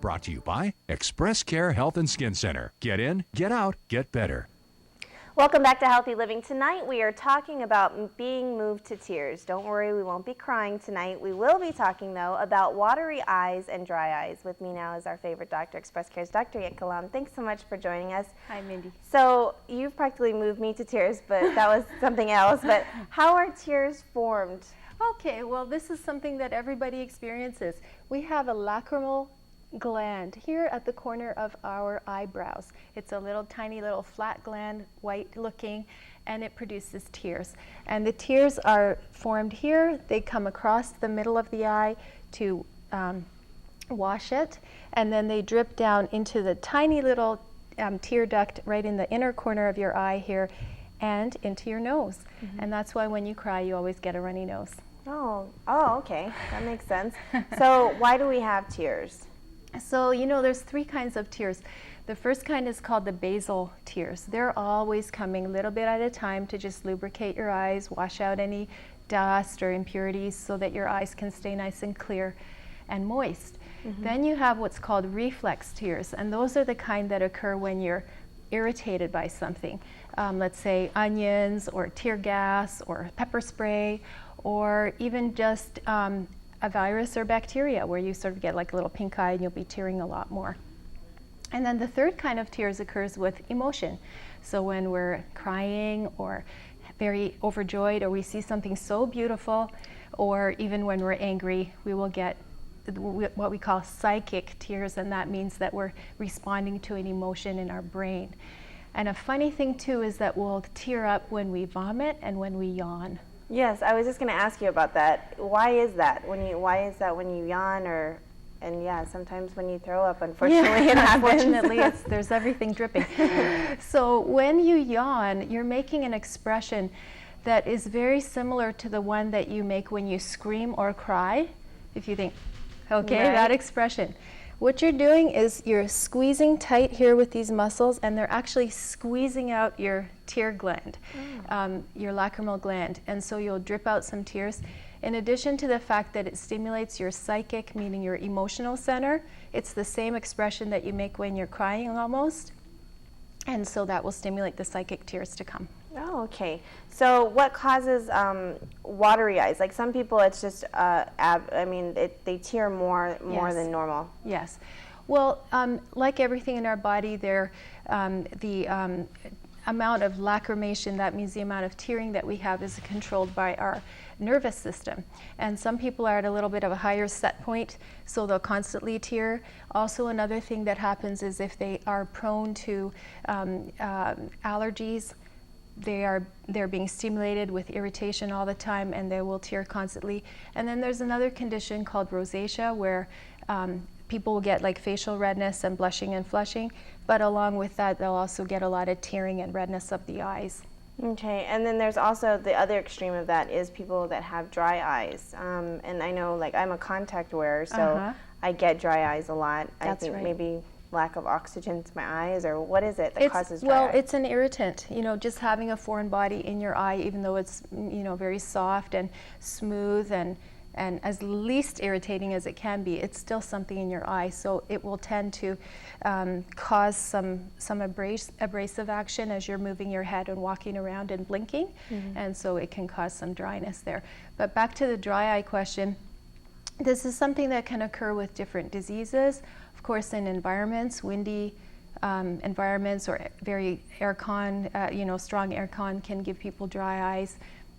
Brought to you by Express Care Health and Skin Center. Get in, get out, get better. Welcome back to Healthy Living. Tonight we are talking about being moved to tears. Don't worry, we won't be crying tonight. We will be talking, though, about watery eyes and dry eyes. With me now is our favorite doctor, Express Care's Dr. Jitka Lom. Thanks so much for joining us. Hi, Mindy. So you've practically moved me to tears, but that was something else. But how are tears formed? Okay, well, this is something that everybody experiences. We have a lacrimal gland here at the corner of our eyebrows. It's a little tiny little flat gland, white looking, and it produces tears. And the tears are formed here. They come across the middle of the eye to wash it, and then they drip down into the tiny little tear duct right in the inner corner of your eye here and into your nose. And that's why when you cry, you always get a runny nose. Oh, okay. That makes sense. So why do we have tears? So, you know, there's three kinds of tears. The first kind is called the basal tears. They're always coming a little bit at a time to just lubricate your eyes, wash out any dust or impurities so that your eyes can stay nice and clear and moist. Then you have what's called reflex tears, and those are the kind that occur when you're irritated by something. Let's say onions or tear gas or pepper spray, or even just a virus or bacteria where you sort of get like a little pink eye and you'll be tearing a lot more. And then the third kind of tears occurs with emotion. So when we're crying or very overjoyed, or we see something so beautiful, or even when we're angry, we will get what we call psychic tears, and that means that we're responding to an emotion in our brain. And a funny thing too is that we'll tear up when we vomit and when we yawn. Yes, I was just going to ask you about that. Why is that? Why is that when you yawn, and yeah, sometimes when you throw up, unfortunately, it happens. Unfortunately, there's everything dripping. So when you yawn, you're making an expression that is very similar to the one that you make when you scream or cry. If you think, okay, Right. that expression. What you're doing is you're squeezing tight here with these muscles, and they're actually squeezing out your tear gland, your lacrimal gland, and so you'll drip out some tears. In addition to the fact that it stimulates your psychic, meaning your emotional center, it's the same expression that you make when you're crying almost, and so that will stimulate the psychic tears to come. Oh, okay. So what causes watery eyes? Like some people, it's just, they tear more Yes. than normal. Yes. Well, like everything in our body, the amount of lacrimation, that means the amount of tearing that we have, is controlled by our nervous system. And some people are at a little bit of a higher set point, so they'll constantly tear. Also, another thing that happens is if they are prone to allergies, they're being stimulated with irritation all the time, and they will tear constantly. And then there's another condition called rosacea, where people will get like facial redness and blushing and flushing, but along with that they'll also get a lot of tearing and redness of the eyes. Okay, and then there's also the other extreme of that is people that have dry eyes. And I know, like, I'm a contact wearer, so I get dry eyes a lot. That's I think right. maybe lack of oxygen to my eyes, or what is it that causes dry eyes? Well, it's an irritant. You know, just having a foreign body in your eye, even though it's, you know, very soft and smooth and as least irritating as it can be, it's still something in your eye. So it will tend to cause some abrasive action as you're moving your head and walking around and blinking, and so it can cause some dryness there. But back to the dry eye question, this is something that can occur with different diseases. Of course, in environments, windy environments or very aircon, strong aircon can give people dry eyes.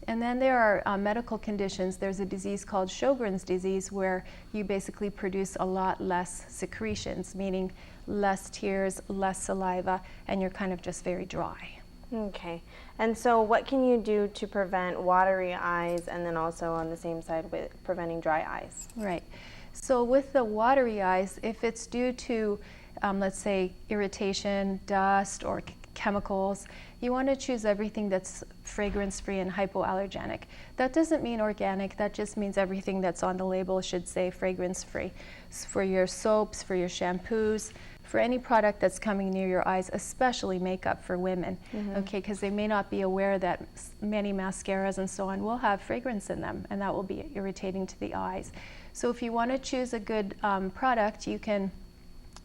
And then there are medical conditions. There's a disease called Sjogren's disease, where you basically produce a lot less secretions, meaning less tears, less saliva, and you're kind of just very dry. Okay. And so what can you do to prevent watery eyes, and then also on the same side with preventing dry eyes? Right. So with the watery eyes, if it's due to, let's say, irritation, dust, or chemicals, you want to choose everything that's fragrance-free and hypoallergenic. That doesn't mean organic, that just means everything that's on the label should say fragrance-free. For your soaps, for your shampoos, for any product that's coming near your eyes, especially makeup for women, okay, because they may not be aware that many mascaras and so on will have fragrance in them, and that will be irritating to the eyes. So if you want to choose a good product, you can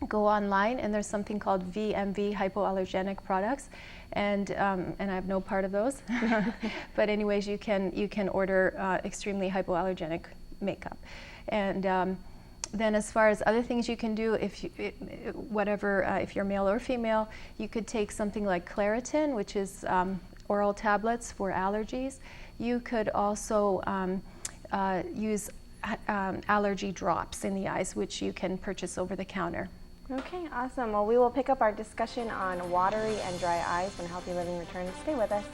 go online, and there's something called VMV, hypoallergenic products, and I have no part of those. But anyways, you can order extremely hypoallergenic makeup, and then as far as other things you can do, if you're male or female, you could take something like Claritin, which is oral tablets for allergies. You could also use allergy drops in the eyes, which you can purchase over the counter. Okay, awesome. Well, we will pick up our discussion on watery and dry eyes when Healthy Living returns. Stay with us.